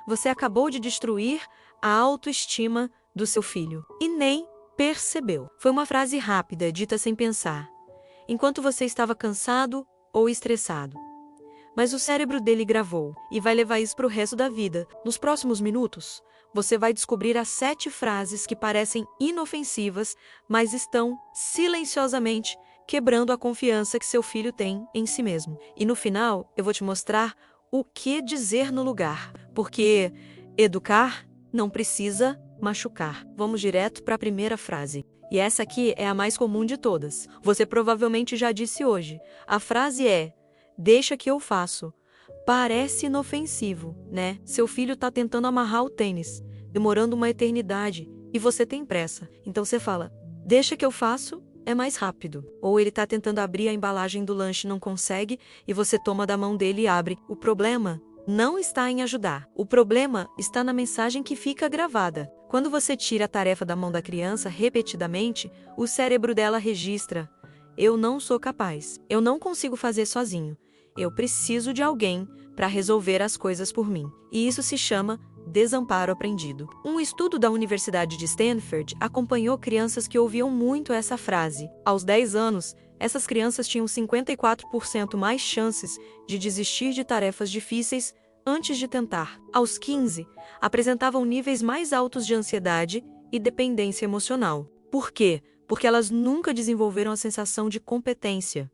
você acabou de destruir a autoestima do seu filho e nem percebeu. Foi uma frase rápida, dita sem pensar, enquanto você estava cansado ou estressado. Mas o cérebro dele gravou e vai levar isso para o resto da vida. Nos próximos minutos, você vai descobrir as 7 frases que parecem inofensivas, mas estão silenciosamente quebrando a confiança que seu filho tem em si mesmo. E no final, eu vou te mostrar o que dizer no lugar, porque educar não precisa machucar. Vamos direto para a primeira frase. E essa aqui é a mais comum de todas. Você provavelmente já disse hoje. A frase é: deixa que eu faço. Parece inofensivo, né? Seu filho está tentando amarrar o tênis, demorando uma eternidade, e você tem pressa. Então você fala: deixa que eu faço, é mais rápido. Ou ele está tentando abrir a embalagem do lanche e não consegue, e você toma da mão dele e abre. O problema não está em ajudar. O problema está na mensagem que fica gravada. Quando você tira a tarefa da mão da criança repetidamente, o cérebro dela registra: eu não sou capaz, eu não consigo fazer sozinho, eu preciso de alguém para resolver as coisas por mim. E isso se chama desamparo aprendido. Um estudo da Universidade de Stanford acompanhou crianças que ouviam muito essa frase. Aos 10 anos, essas crianças tinham 54% mais chances de desistir de tarefas difíceis antes de tentar. Aos 15, apresentavam níveis mais altos de ansiedade e dependência emocional. Por quê? Porque elas nunca desenvolveram a sensação de competência.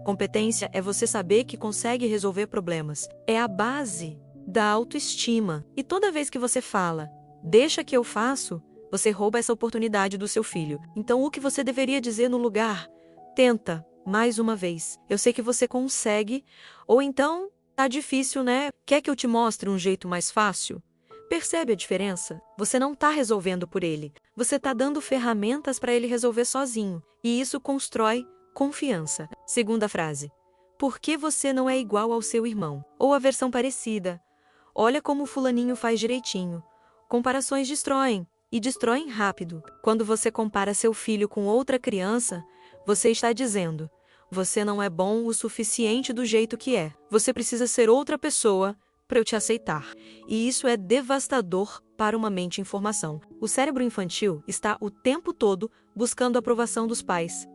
Competência é você saber que consegue resolver problemas. É a base da autoestima. E toda vez que você fala, deixa que eu faço, você rouba essa oportunidade do seu filho. Então o que você deveria dizer no lugar? Tenta, mais uma vez. Eu sei que você consegue. Ou então, tá difícil, né? Quer que eu te mostre um jeito mais fácil? Percebe a diferença? Você não está resolvendo por ele. Você está dando ferramentas para ele resolver sozinho. E isso constrói confiança. Segunda frase. Por que você não é igual ao seu irmão? Ou a versão parecida. Olha como o fulaninho faz direitinho. Comparações destroem. E destroem rápido. Quando você compara seu filho com outra criança, você está dizendo: você não é bom o suficiente do jeito que é. Você precisa ser outra pessoa para eu te aceitar. E isso é devastador para uma mente em formação. O cérebro infantil está o tempo todo buscando a aprovação dos pais.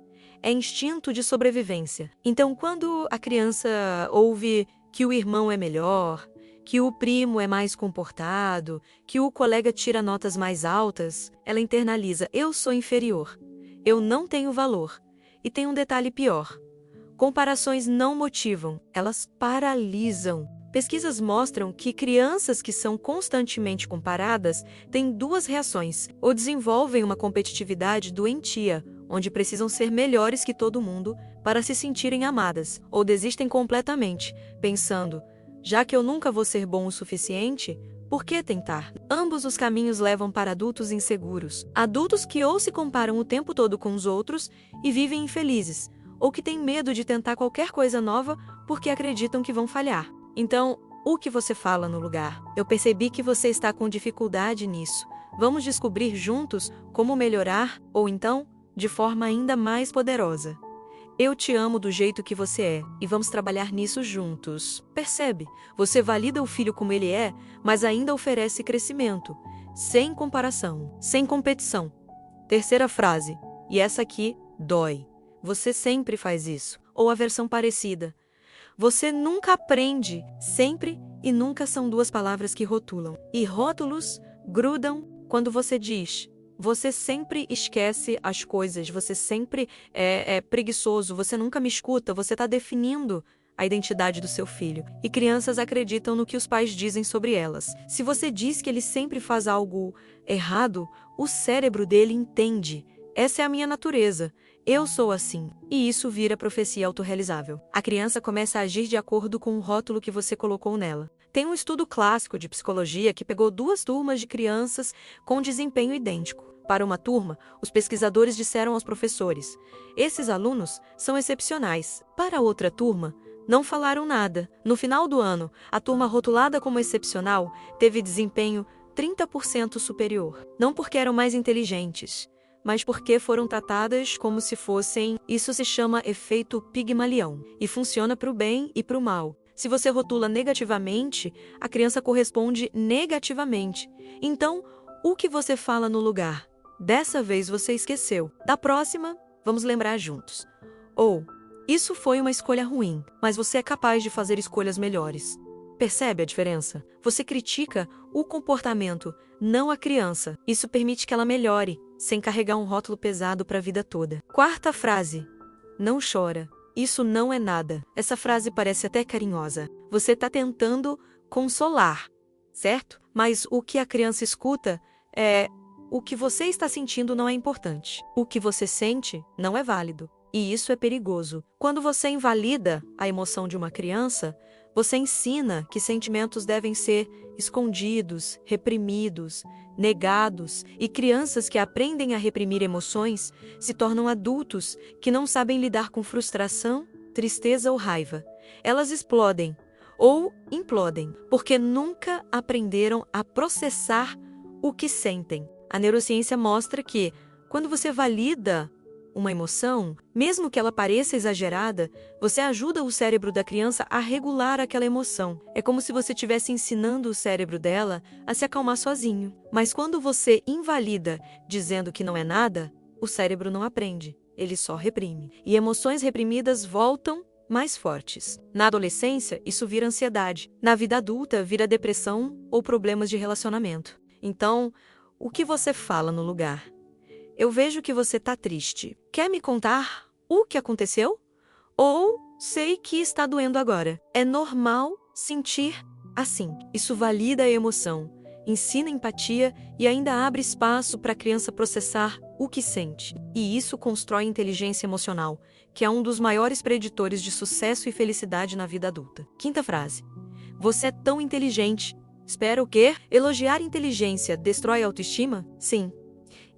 É instinto de sobrevivência. Então, quando a criança ouve que o irmão é melhor, que o primo é mais comportado, que o colega tira notas mais altas, ela internaliza: eu sou inferior, eu não tenho valor. E tem um detalhe pior: comparações não motivam, elas paralisam. Pesquisas mostram que crianças que são constantemente comparadas têm 2 reações: ou desenvolvem uma competitividade doentia, onde precisam ser melhores que todo mundo para se sentirem amadas, ou desistem completamente, pensando: já que eu nunca vou ser bom o suficiente, por que tentar? Ambos os caminhos levam para adultos inseguros. Adultos que ou se comparam o tempo todo com os outros e vivem infelizes, ou que têm medo de tentar qualquer coisa nova porque acreditam que vão falhar. Então, o que você fala no lugar? Eu percebi que você está com dificuldade nisso. Vamos descobrir juntos como melhorar, ou então, de forma ainda mais poderosa. Eu te amo do jeito que você é, e vamos trabalhar nisso juntos. Percebe? Você valida o filho como ele é, mas ainda oferece crescimento, sem comparação, sem competição. Terceira frase, e essa aqui dói. Você sempre faz isso, ou a versão parecida. Você nunca aprende. Sempre e nunca são 2 palavras que rotulam. E rótulos grudam quando você diz. Você sempre esquece as coisas, você sempre é preguiçoso, você nunca me escuta, você está definindo a identidade do seu filho. E crianças acreditam no que os pais dizem sobre elas. Se você diz que ele sempre faz algo errado, o cérebro dele entende. Essa é a minha natureza. Eu sou assim. E isso vira profecia autorrealizável. A criança começa a agir de acordo com o rótulo que você colocou nela. Tem um estudo clássico de psicologia que pegou 2 turmas de crianças com desempenho idêntico. Para uma turma, os pesquisadores disseram aos professores: esses alunos são excepcionais. Para a outra turma, não falaram nada. No final do ano, a turma rotulada como excepcional teve desempenho 30% superior. Não porque eram mais inteligentes, mas porque foram tratadas como se fossem. Isso se chama efeito Pigmalião e funciona para o bem e para o mal. Se você rotula negativamente, a criança corresponde negativamente. Então, o que você fala no lugar? Dessa vez você esqueceu. Da próxima, vamos lembrar juntos. Ou, isso foi uma escolha ruim, mas você é capaz de fazer escolhas melhores. Percebe a diferença? Você critica o comportamento, não a criança. Isso permite que ela melhore, sem carregar um rótulo pesado para a vida toda. Quarta frase. Não chora. Isso não é nada. Essa frase parece até carinhosa. Você está tentando consolar, certo? Mas o que a criança escuta é: o que você está sentindo não é importante. O que você sente não é válido. E isso é perigoso. Quando você invalida a emoção de uma criança, você ensina que sentimentos devem ser escondidos, reprimidos, negados, e crianças que aprendem a reprimir emoções se tornam adultos que não sabem lidar com frustração, tristeza ou raiva. Elas explodem ou implodem, porque nunca aprenderam a processar o que sentem. A neurociência mostra que, quando você valida uma emoção, mesmo que ela pareça exagerada, você ajuda o cérebro da criança a regular aquela emoção. É como se você estivesse ensinando o cérebro dela a se acalmar sozinho. Mas quando você invalida, dizendo que não é nada, o cérebro não aprende, ele só reprime. E emoções reprimidas voltam mais fortes. Na adolescência, isso vira ansiedade. Na vida adulta, vira depressão ou problemas de relacionamento. Então, o que você fala no lugar? Eu vejo que você está triste. Quer me contar o que aconteceu? Ou sei que está doendo agora. É normal sentir assim. Isso valida a emoção, ensina empatia e ainda abre espaço para a criança processar o que sente. E isso constrói inteligência emocional, que é um dos maiores preditores de sucesso e felicidade na vida adulta. Quinta frase. Você é tão inteligente. Espera o quê? Elogiar inteligência destrói a autoestima? Sim.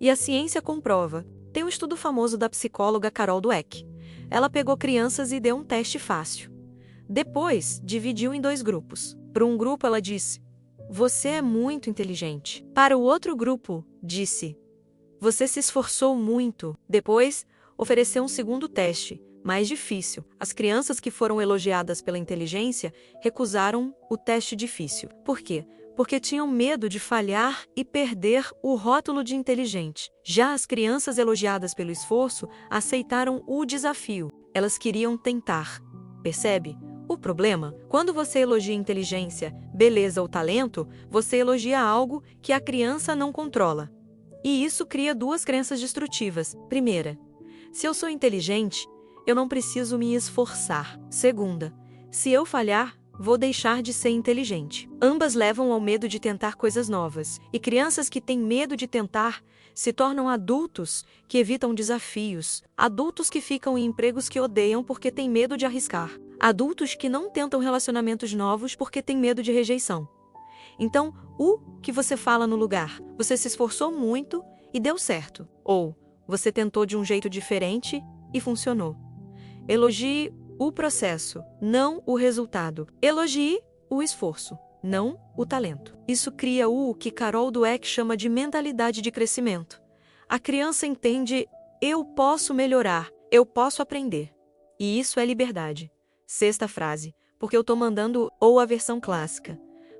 E a ciência comprova. Tem um estudo famoso da psicóloga Carol Dweck. Ela pegou crianças e deu um teste fácil. Depois, dividiu em 2 grupos. Para um grupo, ela disse: você é muito inteligente. Para o outro grupo, disse: você se esforçou muito. Depois, ofereceu um segundo teste, mais difícil. As crianças que foram elogiadas pela inteligência recusaram o teste difícil. Por quê? Porque tinham medo de falhar e perder o rótulo de inteligente. Já as crianças elogiadas pelo esforço aceitaram o desafio. Elas queriam tentar. Percebe? O problema? Quando você elogia inteligência, beleza ou talento, você elogia algo que a criança não controla. E isso cria 2 crenças destrutivas. Primeira, se eu sou inteligente, eu não preciso me esforçar. Segunda, se eu falhar, vou deixar de ser inteligente. Ambas levam ao medo de tentar coisas novas. E crianças que têm medo de tentar se tornam adultos que evitam desafios. Adultos que ficam em empregos que odeiam porque têm medo de arriscar. Adultos que não tentam relacionamentos novos porque têm medo de rejeição. Então, o que você fala no lugar? Você se esforçou muito e deu certo. Ou você tentou de um jeito diferente e funcionou. Elogie o processo, não o resultado. Elogie o esforço, não o talento. Isso cria o que Carol Dweck chama de mentalidade de crescimento. A criança entende: eu posso melhorar, eu posso aprender. E isso é liberdade. Sexta frase, porque eu estou mandando ou a versão clássica.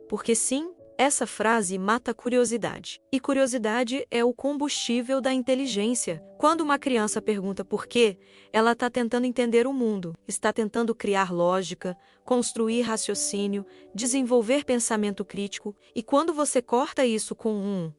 Porque sim, essa frase mata a curiosidade. E curiosidade é o combustível da inteligência. Quando uma criança pergunta por quê, ela está tentando entender o mundo, está tentando criar lógica, construir raciocínio, desenvolver pensamento crítico. E quando você corta isso com um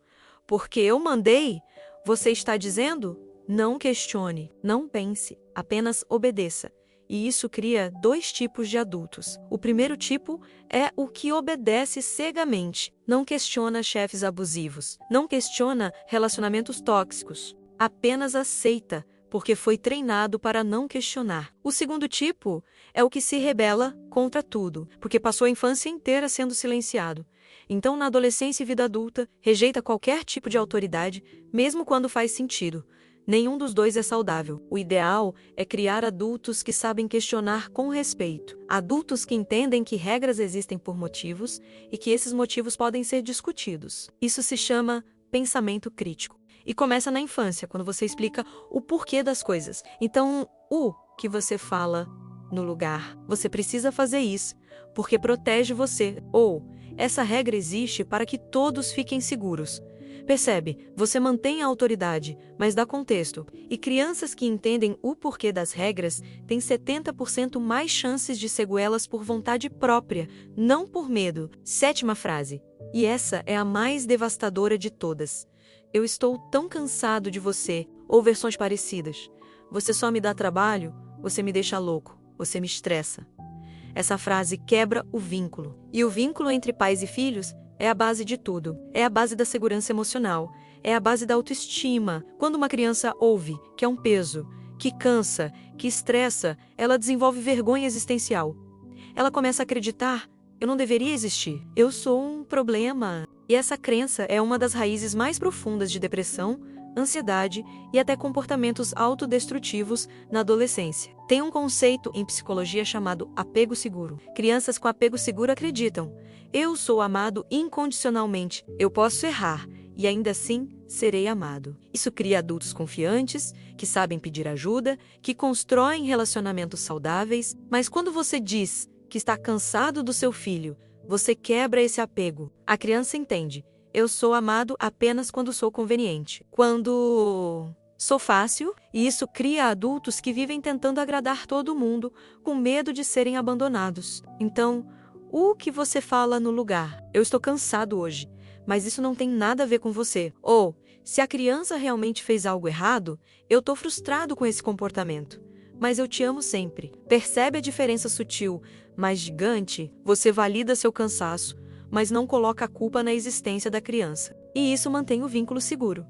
porque eu mandei, você está dizendo: não questione, não pense, apenas obedeça. E isso cria 2 tipos de adultos. O primeiro tipo é o que obedece cegamente. Não questiona chefes abusivos. Não questiona relacionamentos tóxicos. Apenas aceita, porque foi treinado para não questionar. O segundo tipo é o que se rebela contra tudo, porque passou a infância inteira sendo silenciado. Então, na adolescência e vida adulta, rejeita qualquer tipo de autoridade, mesmo quando faz sentido. Nenhum dos 2 é saudável. O ideal é criar adultos que sabem questionar com respeito. Adultos que entendem que regras existem por motivos e que esses motivos podem ser discutidos. Isso se chama pensamento crítico. E começa na infância, quando você explica o porquê das coisas. Então, o que você fala no lugar. Você precisa fazer isso, porque protege você. Ou, essa regra existe para que todos fiquem seguros. Percebe? Você mantém a autoridade, mas dá contexto. E crianças que entendem o porquê das regras têm 70% mais chances de segui-las por vontade própria, não por medo. 7ª frase. E essa é a mais devastadora de todas. Eu estou tão cansado de você, ou versões parecidas. Você só me dá trabalho, você me deixa louco, você me estressa. Essa frase quebra o vínculo. E o vínculo entre pais e filhos é a base de tudo. É a base da segurança emocional. É a base da autoestima. Quando uma criança ouve que é um peso, que cansa, que estressa, ela desenvolve vergonha existencial. Ela começa a acreditar: eu não deveria existir. Eu sou um problema. E essa crença é uma das raízes mais profundas de depressão, ansiedade e até comportamentos autodestrutivos na adolescência. Tem um conceito em psicologia chamado apego seguro. Crianças com apego seguro acreditam: eu sou amado incondicionalmente, eu posso errar e ainda assim serei amado. Isso cria adultos confiantes, que sabem pedir ajuda, que constroem relacionamentos saudáveis, mas quando você diz que está cansado do seu filho, você quebra esse apego. A criança entende: eu sou amado apenas quando sou conveniente. Quando sou fácil, e isso cria adultos que vivem tentando agradar todo mundo, com medo de serem abandonados. Então, o que você fala no lugar? Eu estou cansado hoje, mas isso não tem nada a ver com você. Ou, se a criança realmente fez algo errado, eu estou frustrado com esse comportamento. Mas eu te amo sempre. Percebe a diferença sutil, mas gigante? Você valida seu cansaço, mas não coloca a culpa na existência da criança. E isso mantém o vínculo seguro.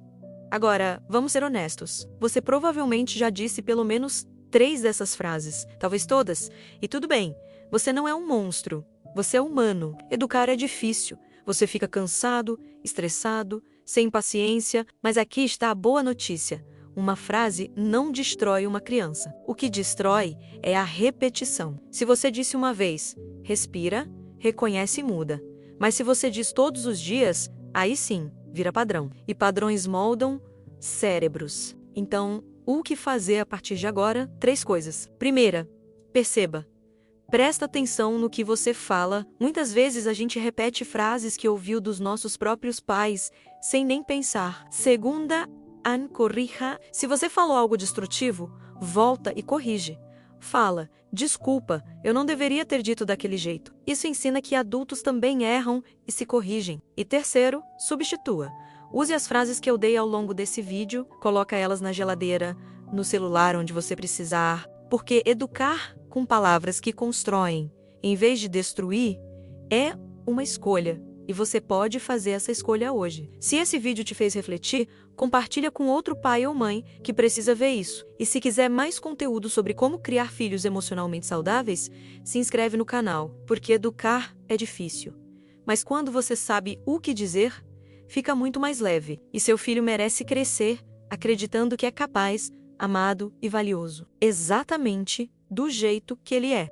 Agora, vamos ser honestos. Você provavelmente já disse pelo menos 3 dessas frases, talvez todas. E tudo bem, você não é um monstro. Você é humano. Educar é difícil. Você fica cansado, estressado, sem paciência, mas aqui está a boa notícia. Uma frase não destrói uma criança. O que destrói é a repetição. Se você disse uma vez, respira, reconhece e muda. Mas se você diz todos os dias, aí sim, vira padrão. E padrões moldam cérebros. Então, o que fazer a partir de agora? 3 coisas. Primeira, perceba. Presta atenção no que você fala. Muitas vezes a gente repete frases que ouviu dos nossos próprios pais, sem nem pensar. Segunda, corrija. Se você falou algo destrutivo, volta e corrige. Fala: desculpa, eu não deveria ter dito daquele jeito. Isso ensina que adultos também erram e se corrigem. E terceiro, substitua. Use as frases que eu dei ao longo desse vídeo, coloca elas na geladeira, no celular onde você precisar, porque educar com palavras que constroem, em vez de destruir, é uma escolha. E você pode fazer essa escolha hoje. Se esse vídeo te fez refletir, compartilha com outro pai ou mãe que precisa ver isso. E se quiser mais conteúdo sobre como criar filhos emocionalmente saudáveis, se inscreve no canal, porque educar é difícil. Mas quando você sabe o que dizer, fica muito mais leve. E seu filho merece crescer acreditando que é capaz, amado e valioso. Exatamente do jeito que ele é.